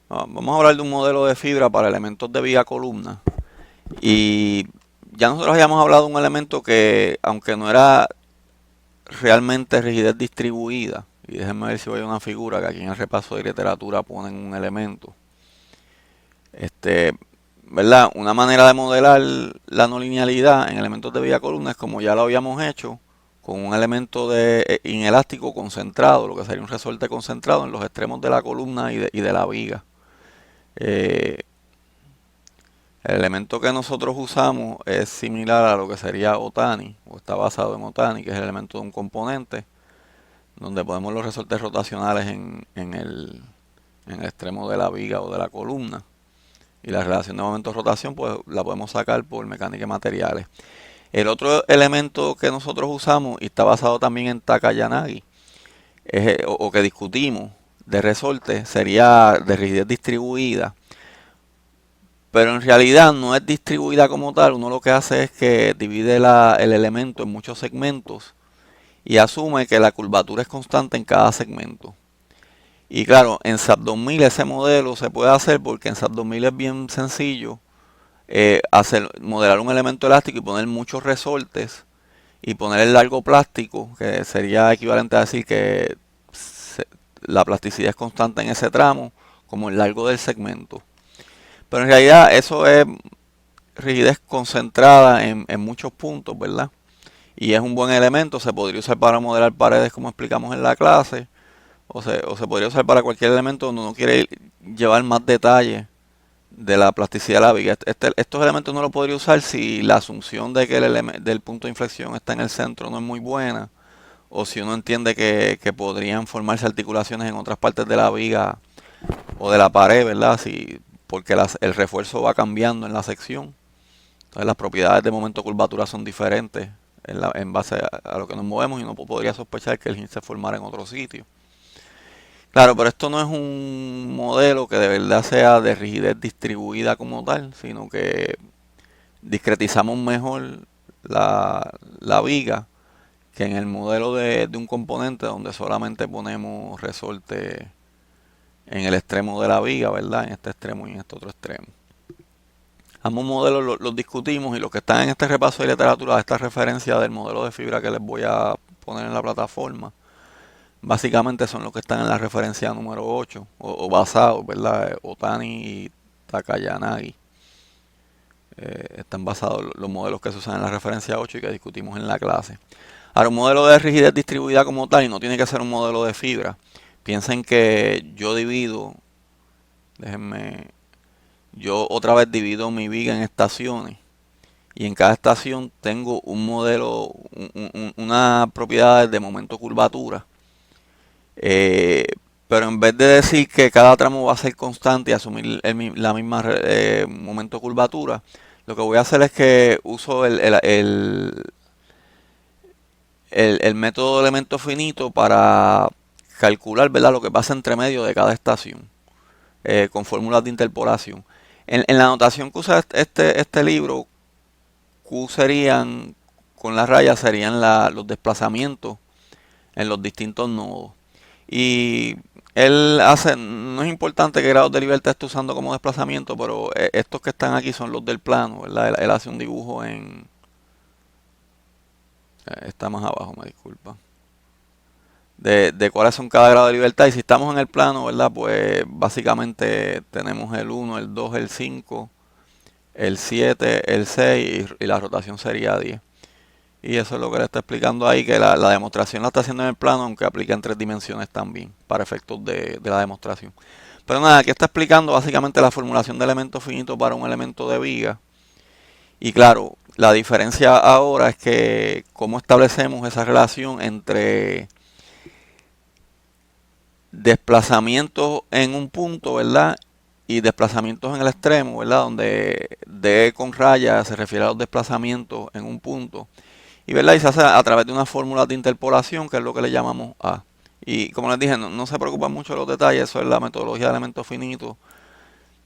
Vamos a hablar de un modelo de fibra para elementos de viga columna. Y ya nosotros habíamos hablado de un elemento que, aunque no era realmente rigidez distribuida, y déjenme ver si voy a una figura que aquí en el repaso de literatura ponen un elemento. Este, ¿Verdad? Una manera de modelar la no linealidad en elementos de viga columna es como ya lo habíamos hecho, con un elemento de inelástico concentrado, lo que sería un resorte concentrado en los extremos de la columna y de la viga. Eh, El elemento que nosotros usamos es similar a lo que sería Otani, o está basado en Otani, que es el elemento de un componente, donde ponemos los resortes rotacionales en el extremo de la viga o de la columna. Y la relación de momento-rotación, pues la podemos sacar por mecánica de materiales. El otro elemento que nosotros usamos, y está basado también en Takayanagi, o que discutimos de resorte, sería de rigidez distribuida. Pero en realidad no es distribuida como tal. Uno lo que hace es que divide el elemento en muchos segmentos y asume que la curvatura es constante en cada segmento. Y claro, en SAP 2000 ese modelo se puede hacer porque en SAP 2000 es bien sencillo modelar un elemento elástico y poner muchos resortes y poner el largo plástico, que sería equivalente a decir que se- la plasticidad es constante en ese tramo, como el largo del segmento. Pero en realidad eso es rigidez concentrada en muchos puntos, ¿verdad? Y es un buen elemento, se podría usar para modelar paredes como explicamos en la clase, o se podría usar para cualquier elemento donde uno quiere llevar más detalle de la plasticidad de la viga. Estos elementos no los podría usar si la asunción de que del punto de inflexión está en el centro no es muy buena, o si uno entiende que podrían formarse articulaciones en otras partes de la viga o de la pared, ¿verdad? Porque el refuerzo va cambiando en la sección. Entonces las propiedades de momento curvatura son diferentes en base a lo que nos movemos y uno podría sospechar que el hinge se formara en otro sitio. Claro, pero esto no es un modelo que de verdad sea de rigidez distribuida como tal, sino que discretizamos mejor la viga que en el modelo de un componente donde solamente ponemos resorte en el extremo de la viga, ¿verdad? En este extremo y en este otro extremo. Ambos modelos los discutimos y los que están en este repaso de literatura, esta referencia del modelo de fibra que les voy a poner en la plataforma, básicamente son los que están en la referencia número 8 o basados, ¿verdad? Otani y Takayanagi. Están basados los modelos que se usan en la referencia 8 y que discutimos en la clase. Ahora, un modelo de rigidez distribuida como tal, y no tiene que ser un modelo de fibra. Piensen que yo divido, déjenme, yo otra vez divido mi viga en estaciones y en cada estación tengo un modelo, una propiedad de momento curvatura. Eh, pero en vez de decir que cada tramo va a ser constante y asumir la misma momento curvatura, lo que voy a hacer es que uso el método de elemento finito para calcular, ¿verdad?, lo que pasa entre medio de cada estación con fórmulas de interpolación. En la notación que usa este libro, Q serían, con las rayas, serían los desplazamientos en los distintos nodos. Y él hace, no es importante qué grados de libertad esté usando como desplazamiento, pero estos que están aquí son los del plano, ¿verdad? Él hace un dibujo está más abajo, me disculpa. De cuáles son cada grado de libertad. Y si estamos en el plano, ¿verdad? Pues básicamente tenemos el 1, el 2, el 5, el 7, el 6 y la rotación sería 10. Y eso es lo que le está explicando ahí, que la demostración la está haciendo en el plano, aunque aplica en 3 dimensiones también, para efectos de la demostración. Pero nada, aquí está explicando básicamente la formulación de elementos finitos para un elemento de viga. Y claro, la diferencia ahora es que cómo establecemos esa relación entre desplazamientos en un punto, ¿verdad? Y desplazamientos en el extremo, ¿verdad? Donde D con raya se refiere a los desplazamientos en un punto. Y, ¿verdad? Y se hace a través de una fórmula de interpolación, que es lo que le llamamos A. Y como les dije, no se preocupen mucho de los detalles, eso es la metodología de elementos finitos.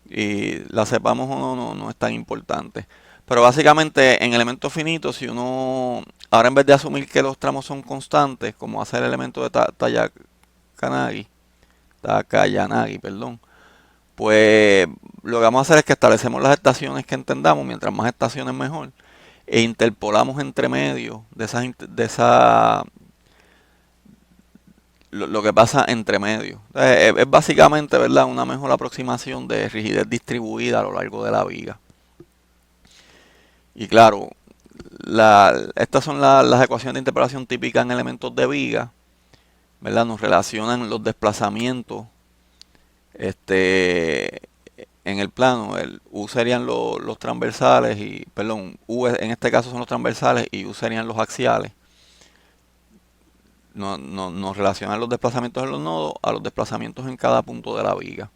Y la sepamos o no es tan importante. Pero básicamente en elementos finitos, si uno, ahora en vez de asumir que los tramos son constantes, como hace el elemento de Takayanagi, perdón, pues lo que vamos a hacer es que establecemos las estaciones que entendamos, mientras más estaciones mejor, e interpolamos entre medio lo que pasa entre medio. Es básicamente, ¿verdad?, una mejor aproximación de rigidez distribuida a lo largo de la viga. Y claro, estas son las ecuaciones de interpolación típicas en elementos de viga, ¿verdad? Nos relacionan los desplazamientos este, en el plano. El U serían los transversales y, perdón, en este caso son los transversales y U serían los axiales. Nos relacionan los desplazamientos en los nodos a los desplazamientos en cada punto de la viga.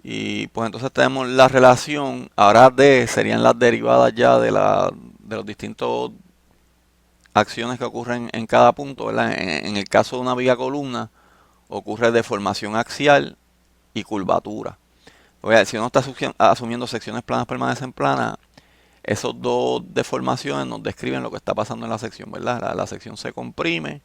Y pues entonces tenemos la relación, ahora D serían las derivadas ya de los distintos acciones que ocurren en cada punto, ¿verdad? En el caso de una viga columna ocurre deformación axial y curvatura. Oye, si uno está asumiendo secciones planas permanecen planas, esos dos deformaciones nos describen lo que está pasando en la sección, ¿verdad? La sección se comprime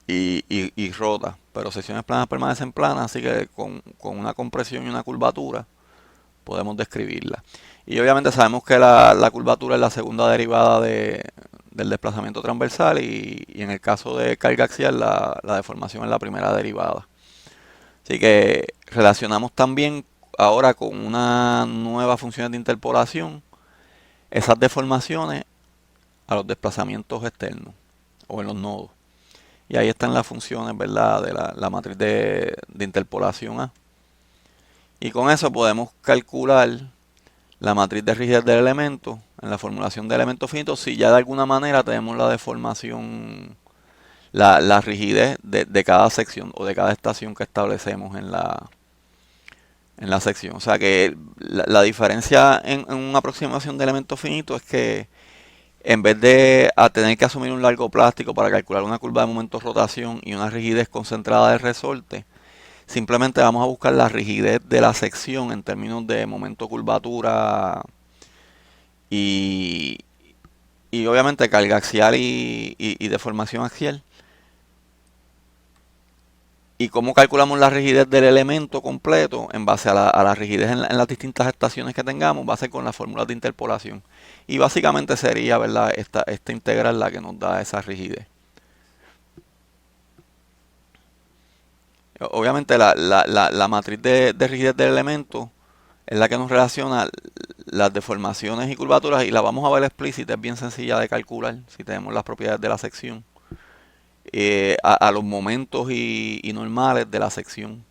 y rota, pero secciones planas permanecen planas, así que con una compresión y una curvatura podemos describirla. Y obviamente sabemos que la curvatura es la segunda derivada del desplazamiento transversal y en el caso de carga axial la deformación es la primera derivada. Así que relacionamos también ahora con una nueva función de interpolación esas deformaciones a los desplazamientos externos o en los nodos. Y ahí están las funciones, ¿verdad?, de la matriz de interpolación A. Y con eso podemos calcular la matriz de rigidez del elemento en la formulación de elementos finitos si ya de alguna manera tenemos la deformación, la rigidez de cada sección o de cada estación que establecemos en la sección. O sea que la diferencia en una aproximación de elementos finitos es que en vez de tener que asumir un largo plástico para calcular una curva de momento de rotación y una rigidez concentrada de resorte, simplemente vamos a buscar la rigidez de la sección en términos de momento curvatura y, y obviamente carga axial y deformación axial. Y cómo calculamos la rigidez del elemento completo en base a la rigidez en las distintas estaciones que tengamos, va a ser con las fórmulas de interpolación. Y básicamente sería, ¿verdad?, esta integral la que nos da esa rigidez. Obviamente la matriz de rigidez del elemento es la que nos relaciona las deformaciones y curvaturas y la vamos a ver explícita, es bien sencilla de calcular si tenemos las propiedades de la sección. A los momentos y normales de la sección.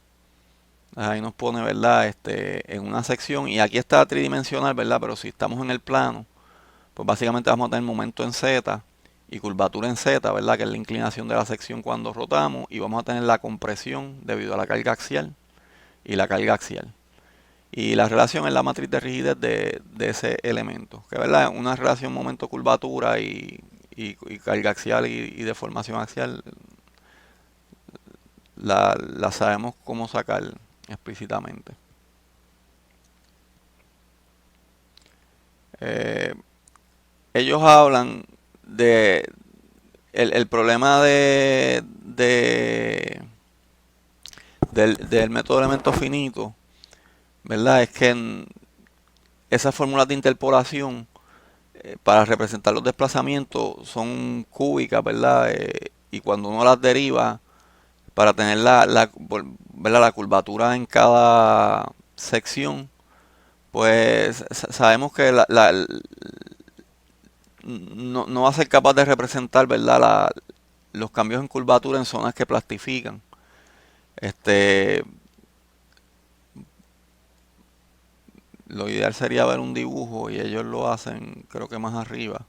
Ahí nos pone, ¿verdad?, en una sección, y aquí está tridimensional, ¿verdad? Pero si estamos en el plano, pues básicamente vamos a tener momento en Z y curvatura en Z, ¿verdad?, que es la inclinación de la sección cuando rotamos, y vamos a tener la compresión debido a la carga axial y la carga axial. Y la relación es la matriz de rigidez de ese elemento, que, ¿verdad?, una relación momento-curvatura y carga axial y deformación axial la sabemos cómo sacar explícitamente. Eh, Ellos hablan de el problema del método de elementos finitos, ¿verdad? Es que en esas fórmulas de interpolación para representar los desplazamientos son cúbicas, ¿verdad? Y cuando uno las deriva, para tener ¿verdad?, la curvatura en cada sección, pues sabemos que no va a ser capaz de representar, ¿verdad?, los cambios en curvatura en zonas que plastifican. Este, lo ideal sería ver un dibujo y ellos lo hacen, creo que más arriba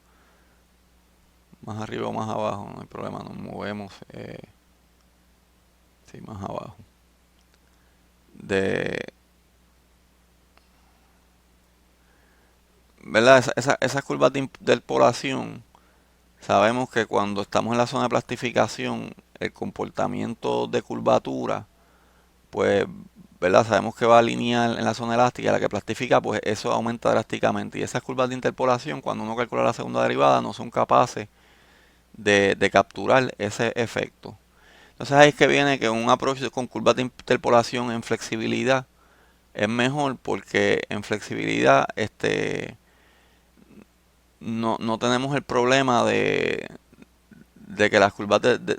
o más abajo, no hay problema, nos movemos, sí, más abajo. De, ¿verdad? Esas curvas de interpolación, sabemos que cuando estamos en la zona de plastificación, el comportamiento de curvatura, pues, ¿verdad? Sabemos que va lineal en la zona elástica, la que plastifica, pues eso aumenta drásticamente. Y esas curvas de interpolación, cuando uno calcula la segunda derivada, no son capaces de capturar ese efecto. Entonces ahí es que viene que un approach con curvas de interpolación en flexibilidad es mejor porque en flexibilidad no tenemos el problema de que las curvas de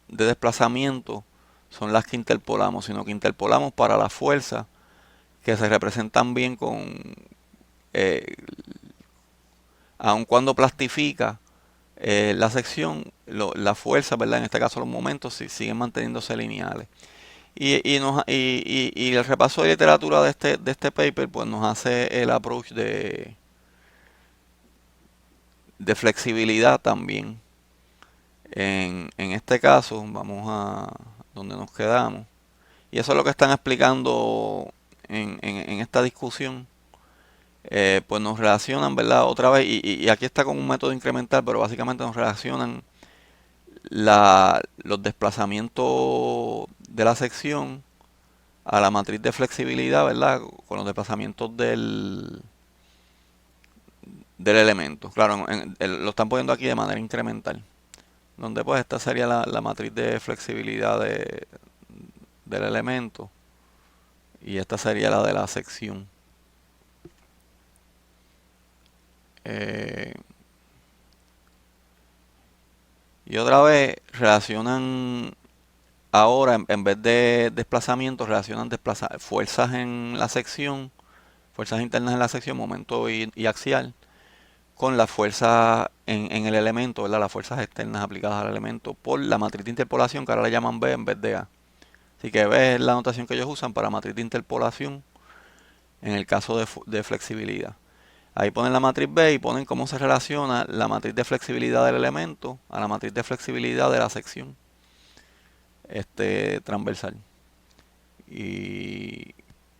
desplazamiento son las que interpolamos, sino que interpolamos para las fuerzas que se representan bien eh, aun cuando plastifica la sección, las fuerzas, ¿verdad? En este caso los momentos siguen manteniéndose lineales. Y el repaso de literatura de este paper pues nos hace el approach de flexibilidad también. En este caso, vamos a donde nos quedamos. Y eso es lo que están explicando en esta discusión. Pues nos relacionan, ¿verdad? Otra vez, y aquí está con un método incremental, pero básicamente nos relacionan los desplazamientos de la sección a la matriz de flexibilidad, ¿verdad? Con los desplazamientos del elemento. Claro, lo están poniendo aquí de manera incremental. Donde pues esta sería la matriz de flexibilidad del elemento. Y esta sería la de la sección. Eh, y otra vez relacionan ahora, en vez de desplazamientos, relacionan fuerzas en la sección, fuerzas internas en la sección, momento y axial, con las fuerzas en el elemento, ¿verdad? Las fuerzas externas aplicadas al elemento por la matriz de interpolación, que ahora le llaman B en vez de A. Así que B es la notación que ellos usan para matriz de interpolación en el caso de flexibilidad. Ahí ponen la matriz B y ponen cómo se relaciona la matriz de flexibilidad del elemento a la matriz de flexibilidad de la sección transversal. Y,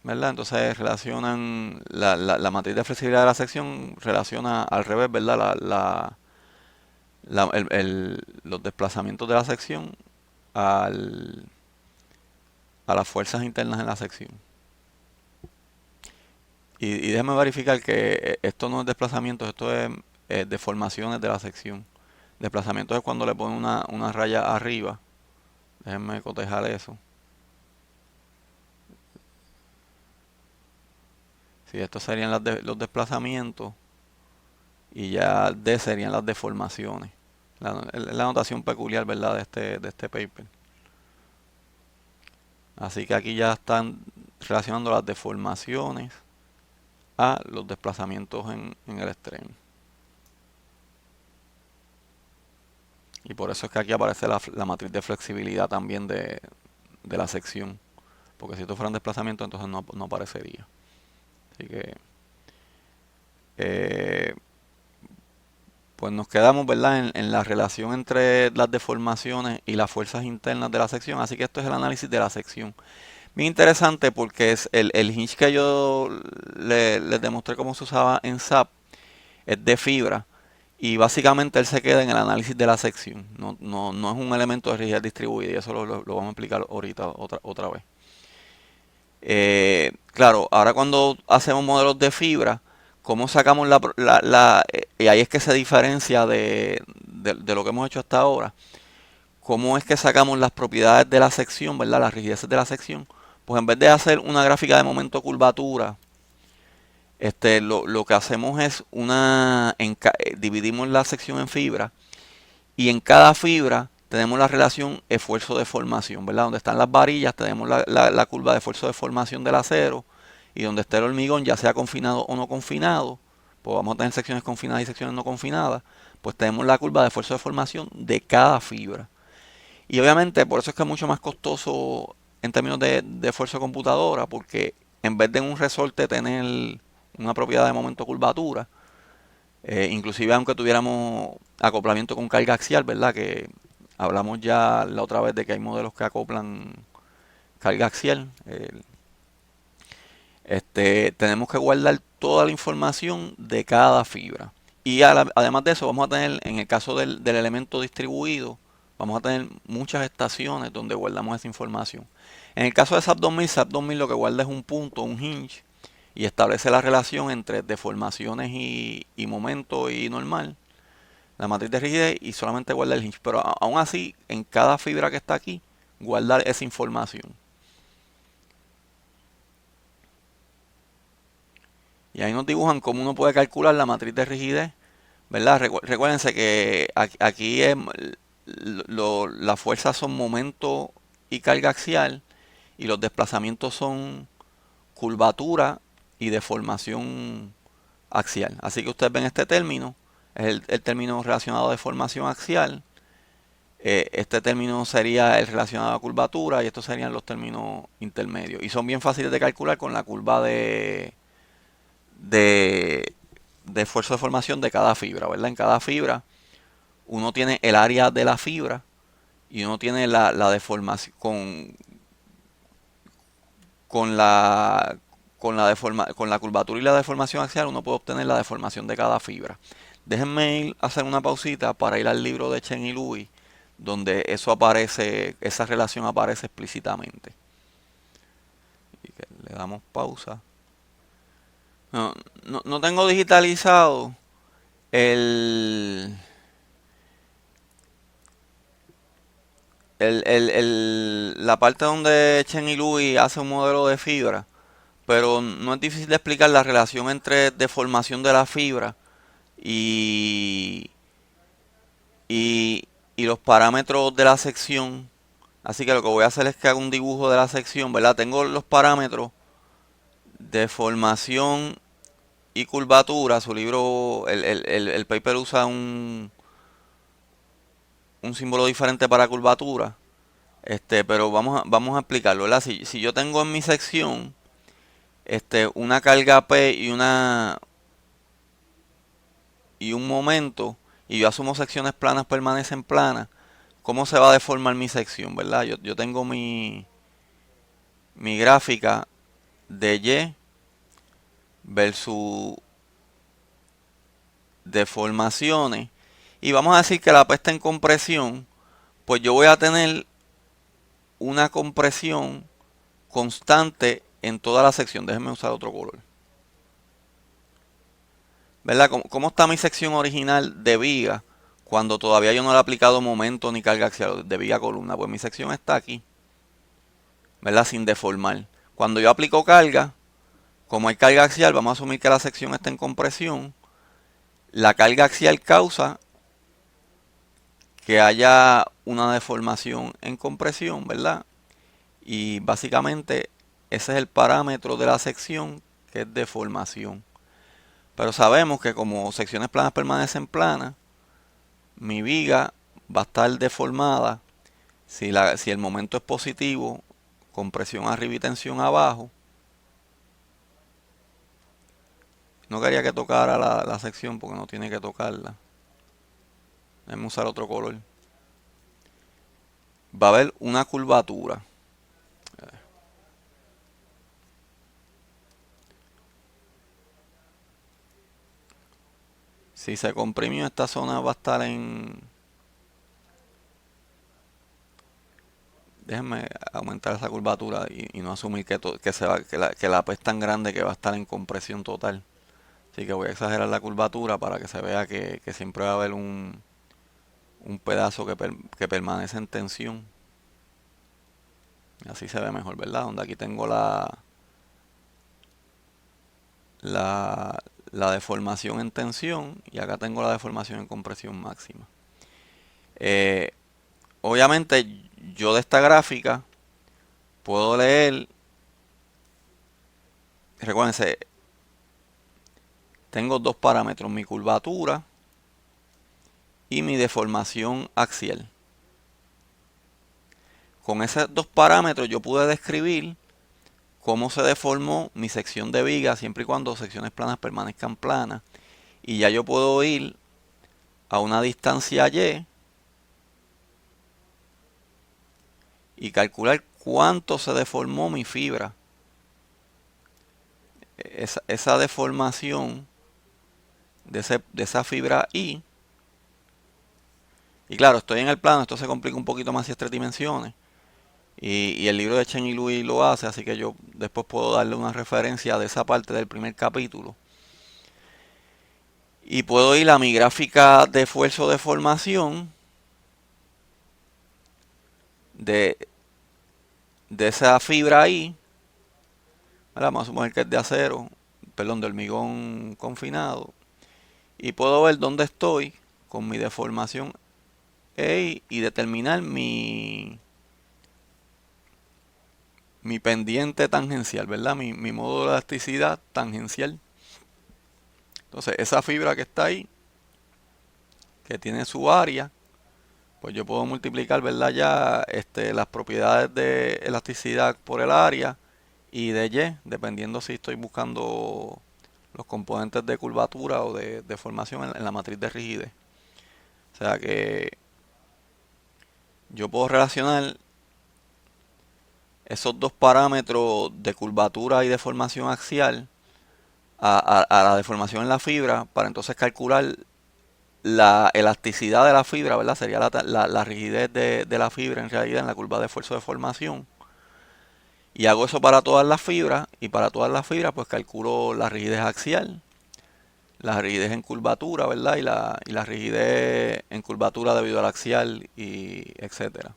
¿verdad? Entonces relacionan la matriz de flexibilidad de la sección, relaciona al revés, ¿verdad? Los desplazamientos de la sección al, a las fuerzas internas en la sección. Y déjeme verificar que esto no es desplazamientos, esto es deformaciones de la sección. Desplazamientos es cuando le ponen una raya arriba. Déjenme cotejar eso. Si estos serían los desplazamientos y ya D serían las deformaciones. La notación peculiar, ¿verdad? De este paper. Así que aquí ya están relacionando las deformaciones a los desplazamientos en el extremo. Y por eso es que aquí aparece la matriz de flexibilidad también de la sección. Porque si esto fuera un desplazamiento, entonces no aparecería. Así que, eh, pues nos quedamos, ¿verdad? En la relación entre las deformaciones y las fuerzas internas de la sección. Así que esto es el análisis de la sección. Bien interesante porque es el hinge que yo les demostré cómo se usaba en SAP es de fibra y básicamente él se queda en el análisis de la sección. No es un elemento de rigidez distribuida y eso lo vamos a explicar ahorita otra vez. Claro, ahora cuando hacemos modelos de fibra, ¿cómo sacamos y ahí es que se diferencia de lo que hemos hecho hasta ahora? ¿Cómo es que sacamos las propiedades de la sección, ¿verdad? Las rigideces de la sección. Pues en vez de hacer una gráfica de momento curvatura, lo que hacemos es dividimos la sección en fibras y en cada fibra tenemos la relación esfuerzo-deformación, ¿verdad? Donde están las varillas tenemos la curva de esfuerzo de formación del acero y donde está el hormigón, ya sea confinado o no confinado, pues vamos a tener secciones confinadas y secciones no confinadas, pues tenemos la curva de esfuerzo de formación de cada fibra. Y obviamente por eso es que es mucho más costoso en términos de esfuerzo de computadora, porque en vez de en un resorte tener una propiedad de momento curvatura, inclusive aunque tuviéramos acoplamiento con carga axial, ¿verdad? Que hablamos ya la otra vez de que hay modelos que acoplan carga axial. Tenemos que guardar toda la información de cada fibra. Y además de eso, vamos a tener, en el caso del elemento distribuido, vamos a tener muchas estaciones donde guardamos esa información. En el caso de SAP 2000 lo que guarda es un punto, un hinge, y establece la relación entre deformaciones y momento y normal. la matriz de rigidez y solamente guarda el hinge. Pero aún así, en cada fibra que está aquí, guardar esa información. Y ahí nos dibujan cómo uno puede calcular la matriz de rigidez, ¿verdad? Recuérdense que aquí las fuerzas son momento y carga axial y los desplazamientos son curvatura y deformación axial. Así que ustedes ven este término, es el término relacionado a deformación axial. Este término sería el relacionado a curvatura y estos serían los términos intermedios. Y son bien fáciles de calcular con la curva de, de esfuerzo de formación de cada fibra, ¿verdad? En cada fibra uno tiene el área de la fibra y uno tiene la deformación con la con la curvatura y la deformación axial uno puede obtener la deformación de cada fibra. Déjenme ir a hacer una pausita para ir al libro de Chen y Lewis, donde eso aparece, esa relación aparece explícitamente. Y que le damos pausa. No tengo digitalizado el, la parte donde Chen y Lewis hace un modelo de fibra, pero no es difícil de explicar la relación entre deformación de la fibra y, y, y los parámetros de la sección. Así que lo que voy a hacer es que haga un dibujo de la sección, ¿verdad? Tengo los parámetros de formación y curvatura. Su libro, el paper usa un símbolo diferente para curvatura. Pero vamos a explicarlo, ¿verdad? Si yo tengo en mi sección una carga P y un momento, y yo asumo secciones planas permanecen planas, ¿cómo se va a deformar mi sección, verdad? Yo tengo mi gráfica de Y versus deformaciones, y vamos a decir que la P está en compresión, pues yo voy a tener una compresión constante en toda la sección. Déjenme usar otro color. ¿Verdad? ¿Cómo está mi sección original de viga cuando todavía yo no le he aplicado momento ni carga axial de viga columna? Pues mi sección está aquí, ¿verdad? Sin deformar. Cuando yo aplico carga, como hay carga axial, vamos a asumir que la sección está en compresión. La carga axial causa que haya una deformación en compresión, ¿verdad? Y básicamente ese es el parámetro de la sección, que es deformación. Pero sabemos que como secciones planas permanecen planas, mi viga va a estar deformada si el momento es positivo, con presión arriba y tensión abajo. No quería que tocara la sección porque no tiene que tocarla. Déjame usar otro color. Va a haber una curvatura. Si se comprimió, esta zona va a estar en... Déjenme aumentar esa curvatura y no asumir que la P es tan grande que va a estar en compresión total. Así que voy a exagerar la curvatura para que se vea que siempre va a haber un pedazo que permanece en tensión. Así se ve mejor, ¿verdad? Donde aquí tengo la deformación en tensión y acá tengo la deformación en compresión máxima. Eh, Obviamente yo de esta gráfica puedo leer, recuérdense, tengo dos parámetros, mi curvatura y mi deformación axial. Con esos dos parámetros yo pude describir cómo se deformó mi sección de viga siempre y cuando secciones planas permanezcan planas. Y ya yo puedo ir a una distancia y calcular cuánto se deformó mi fibra. Esa deformación de esa fibra Y. Y claro, estoy en el plano, esto se complica un poquito más si es tres dimensiones. Y el libro de Chen y Lewis lo hace, así que yo después puedo darle una referencia de esa parte del primer capítulo. Y puedo ir a mi gráfica de esfuerzo de formación de, de esa fibra ahí. ¿Verdad? Vamos a suponer que es de acero, perdón, de hormigón confinado. Y puedo ver dónde estoy con mi deformación y determinar mi pendiente tangencial, ¿verdad? Mi modo de elasticidad tangencial. Entonces, esa fibra que está ahí, que tiene su área, pues yo puedo multiplicar, ¿verdad? Ya las propiedades de elasticidad por el área y de Y, dependiendo si estoy buscando los componentes de curvatura o de deformación en la matriz de rigidez. O sea que yo puedo relacionar esos dos parámetros de curvatura y deformación axial a la deformación en la fibra para entonces calcular la elasticidad de la fibra, ¿verdad? Sería la rigidez de la fibra en realidad en la curva de esfuerzo de formación. Y hago eso para todas las fibras y para todas las fibras pues calculo la rigidez axial, la rigidez en curvatura, ¿verdad? Y la rigidez en curvatura debido al axial y etcétera.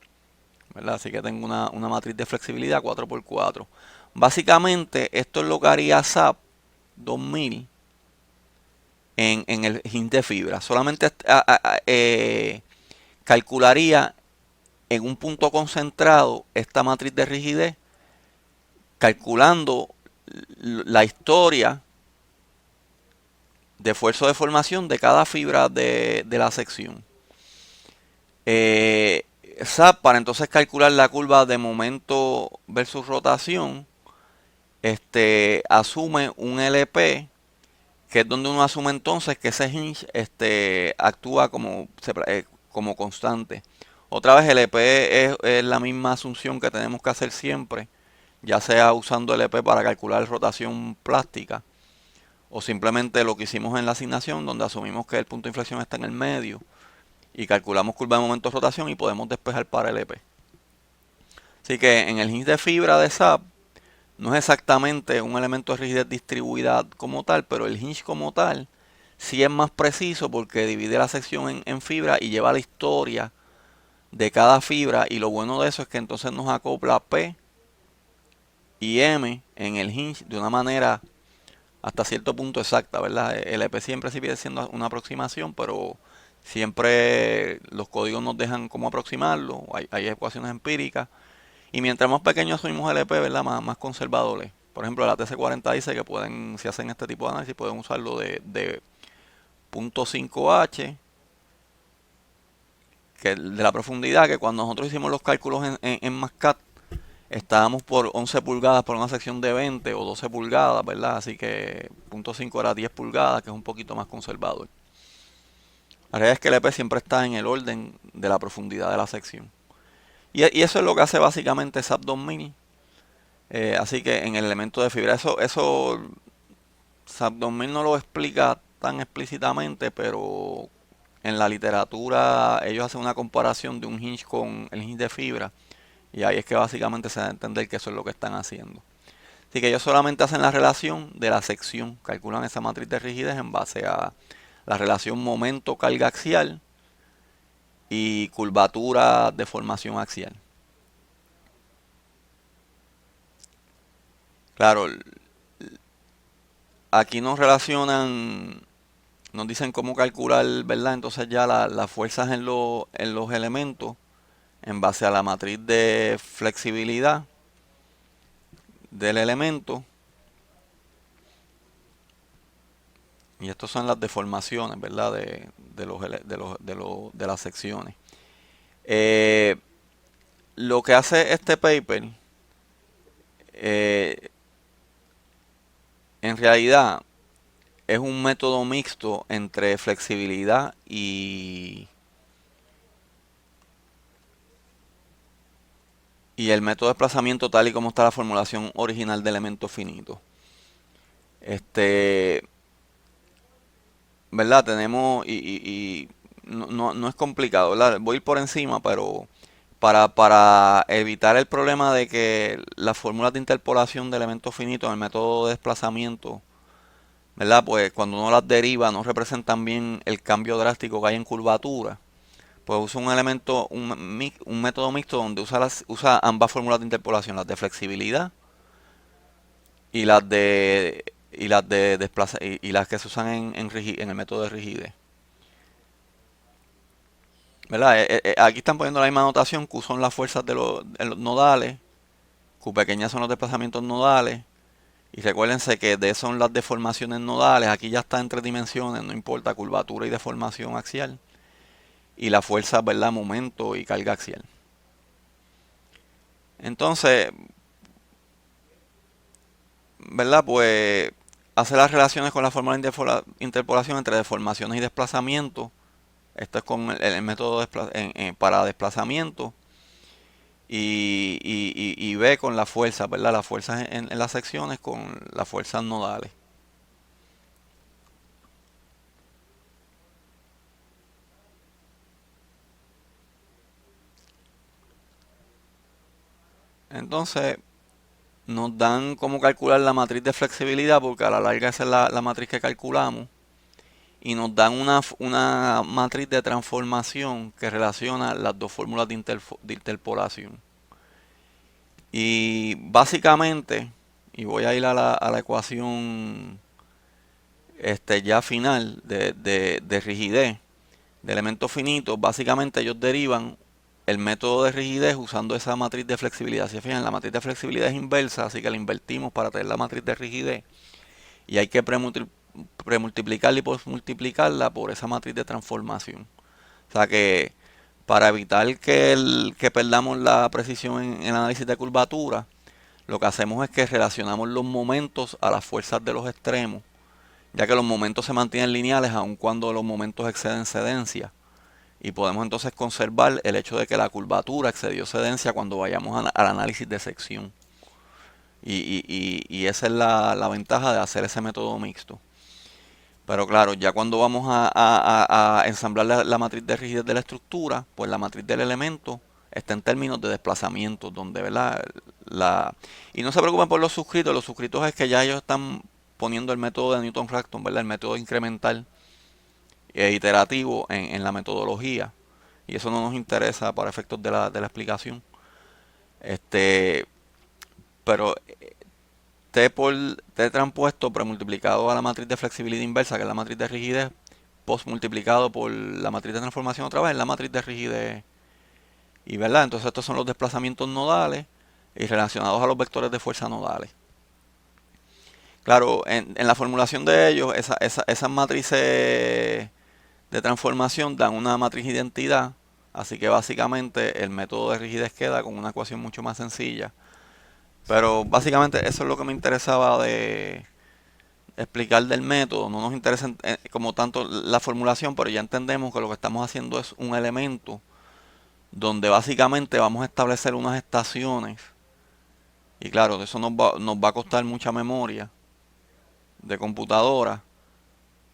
¿Verdad? Así que tengo una matriz de flexibilidad 4x4. Básicamente, esto es lo que haría SAP 2000 en el hinge de fibra. Solamente calcularía en un punto concentrado esta matriz de rigidez, calculando la historia de esfuerzo de formación de cada fibra de la sección. SAP, para entonces calcular la curva de momento versus rotación, asume un LP, que es donde uno asume entonces que ese hinge actúa como constante. Otra vez, el LP es la misma asunción que tenemos que hacer siempre, ya sea usando LP para calcular rotación plástica o simplemente lo que hicimos en la asignación, donde asumimos que el punto de inflexión está en el medio y calculamos curva de momento de rotación y podemos despejar para LP. Así que en el hinge de fibra de SAP no es exactamente un elemento de rigidez distribuida como tal, pero el hinge como tal sí es más preciso porque divide la sección en fibra y lleva la historia de cada fibra. Y lo bueno de eso es que entonces nos acopla P y M en el hinge de una manera hasta cierto punto exacta, ¿verdad? El EP siempre sigue siendo una aproximación, pero siempre los códigos nos dejan cómo aproximarlo. Hay ecuaciones empíricas. Y mientras más pequeño asumimos el EP, ¿verdad? Más conservador es. Por ejemplo, la TC40 dice que si hacen este tipo de análisis, pueden usarlo de 0.5H, que de la profundidad, que cuando nosotros hicimos los cálculos en MASCAD, estábamos por 11 pulgadas por una sección de 20 o 12 pulgadas, ¿verdad? Así que 0.5 era 10 pulgadas, que es un poquito más conservador. La realidad es que el EP siempre está en el orden de la profundidad de la sección. Y eso es lo que hace básicamente SAP 2000. Así que en el elemento de fibra, eso SAP 2000 no lo explica tan explícitamente, pero en la literatura ellos hacen una comparación de un hinge con el hinge de fibra. Y ahí es que básicamente se da a entender que eso es lo que están haciendo. Así que ellos solamente hacen la relación de la sección, calculan esa matriz de rigidez en base a la relación momento-carga axial y curvatura de formación axial. Claro, aquí nos relacionan, nos dicen cómo calcular, ¿verdad? Entonces ya las fuerzas en los elementos en base a la matriz de flexibilidad del elemento. Y estas son las deformaciones, ¿verdad? De las secciones. Eh, lo que hace este paper, eh, en realidad, es un método mixto entre flexibilidad y el método de desplazamiento tal y como está la formulación original de elementos finitos. Este, ¿Verdad? Tenemos y no es complicado, ¿verdad? Voy a ir por encima, pero para evitar el problema de que las fórmulas de interpolación de elementos finitos en el método de desplazamiento, ¿verdad? Pues cuando uno las deriva no representan bien el cambio drástico que hay en curvatura. Pues usa un elemento, un método mixto donde usa ambas fórmulas de interpolación, las de flexibilidad y y las que se usan en el método de rigidez. ¿Verdad? Aquí están poniendo la misma notación: Q son las fuerzas de los nodales, Q pequeñas son los desplazamientos nodales, y recuérdense que D son las deformaciones nodales. Aquí ya está en tres dimensiones, no importa, curvatura y deformación axial. Y la fuerza, ¿verdad? Momento y carga axial. Entonces, ¿verdad? Pues hace las relaciones con la fórmula de interpolación entre deformaciones y desplazamientos. Esto es con el método para desplazamiento. Y ve con las fuerzas, ¿verdad? Las fuerzas en las secciones con las fuerzas nodales. Entonces, nos dan cómo calcular la matriz de flexibilidad, porque a la larga esa es la matriz que calculamos. Y nos dan una matriz de transformación que relaciona las dos fórmulas de interpolación. Y básicamente, y voy a ir a la ecuación ya final de rigidez, de elementos finitos. Básicamente ellos derivan el método de rigidez usando esa matriz de flexibilidad. Si se fijan, la matriz de flexibilidad es inversa, así que la invertimos para tener la matriz de rigidez. Y hay que premultiplicarla y multiplicarla por esa matriz de transformación. O sea que para evitar que perdamos la precisión en el análisis de curvatura, lo que hacemos es que relacionamos los momentos a las fuerzas de los extremos, ya que los momentos se mantienen lineales aun cuando los momentos exceden cedencia. Y podemos entonces conservar el hecho de que la curvatura excedió cedencia cuando vayamos al análisis de sección. Y esa es la ventaja de hacer ese método mixto. Pero claro, ya cuando vamos a ensamblar la matriz de rigidez de la estructura, pues la matriz del elemento está en términos de desplazamiento, donde, ¿verdad? Y no se preocupen por los suscritos es que ya ellos están poniendo el método de Newton-Raphson, ¿verdad? El método incremental e iterativo en la metodología. Y eso no nos interesa para efectos de la explicación. Este, pero T transpuesto premultiplicado a la matriz de flexibilidad inversa, que es la matriz de rigidez, post multiplicado por la matriz de transformación otra vez, la matriz de rigidez. Y verdad, entonces estos son los desplazamientos nodales y relacionados a los vectores de fuerza nodales. Claro, en la formulación de ellos, esas matrices de transformación dan una matriz identidad, así que básicamente el método de rigidez queda con una ecuación mucho más sencilla. Pero básicamente eso es lo que me interesaba de explicar del método. No nos interesa como tanto la formulación, pero ya entendemos que lo que estamos haciendo es un elemento donde básicamente vamos a establecer unas estaciones. Y claro, eso nos va a costar mucha memoria de computadora.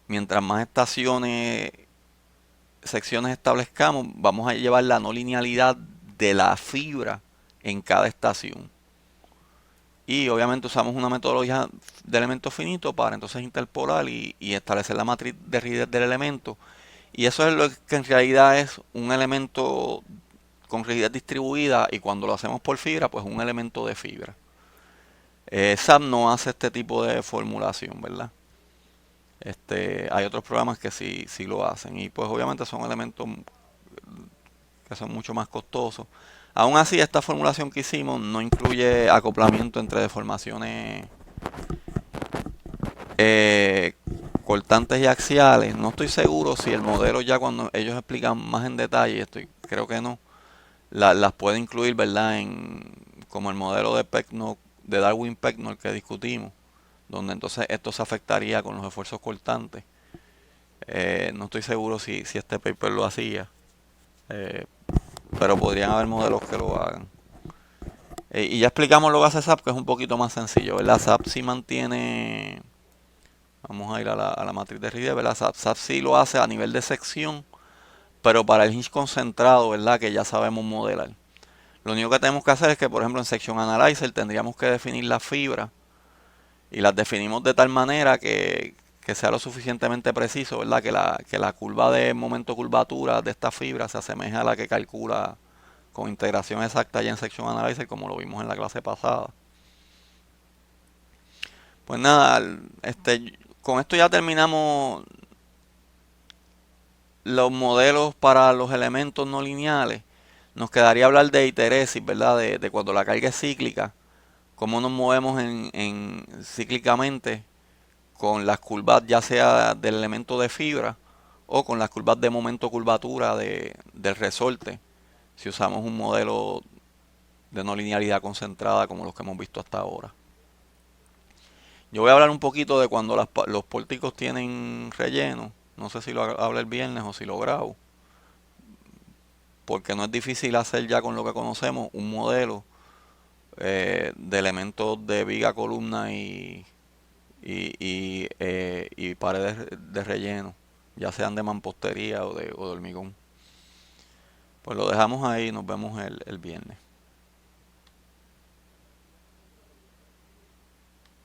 Mientras más secciones establezcamos, vamos a llevar la no linealidad de la fibra en cada estación. Y obviamente usamos una metodología de elementos finitos para entonces interpolar y establecer la matriz de rigidez del elemento. Y eso es lo que en realidad es un elemento con rigidez distribuida, y cuando lo hacemos por fibra, pues un elemento de fibra. SAP no hace este tipo de formulación, ¿verdad? Hay otros programas que sí lo hacen, y pues obviamente son elementos que son mucho más costosos. Aún así, esta formulación que hicimos no incluye acoplamiento entre deformaciones eh, cortantes y axiales. No estoy seguro si el modelo, ya cuando ellos explican más en detalle, creo que no, las puede incluir, ¿verdad? Como el modelo de Darwin-Pecknold que discutimos, donde entonces esto se afectaría con los esfuerzos cortantes. No estoy seguro si este paper lo hacía, eh, pero podrían haber modelos que lo hagan. Y ya explicamos lo que hace SAP, que es un poquito más sencillo, ¿verdad? SAP sí mantiene, vamos a ir a la matriz de rigidez, ¿verdad? SAP sí lo hace a nivel de sección, pero para el hinge concentrado, ¿verdad? Que ya sabemos modelar. Lo único que tenemos que hacer es que, por ejemplo, en Section Analyzer tendríamos que definir las fibras, y las definimos de tal manera que sea lo suficientemente preciso, ¿verdad? Que la curva de momento curvatura de esta fibra se asemeje a la que calcula con integración exacta ya en Section Analyzer, como lo vimos en la clase pasada. Pues nada, con esto ya terminamos los modelos para los elementos no lineales. Nos quedaría hablar de histeresis, ¿verdad? De cuando la carga es cíclica, cómo nos movemos cíclicamente con las curvas ya sea del elemento de fibra o con las curvas de momento curvatura del resorte, si usamos un modelo de no linealidad concentrada como los que hemos visto hasta ahora. Yo voy a hablar un poquito de cuando los pórticos tienen relleno. No sé si lo hablé el viernes o si lo grabo, porque no es difícil hacer ya con lo que conocemos un modelo de elementos de viga, columna y paredes de relleno, ya sean de mampostería o de hormigón. Pues lo dejamos ahí, nos vemos el viernes.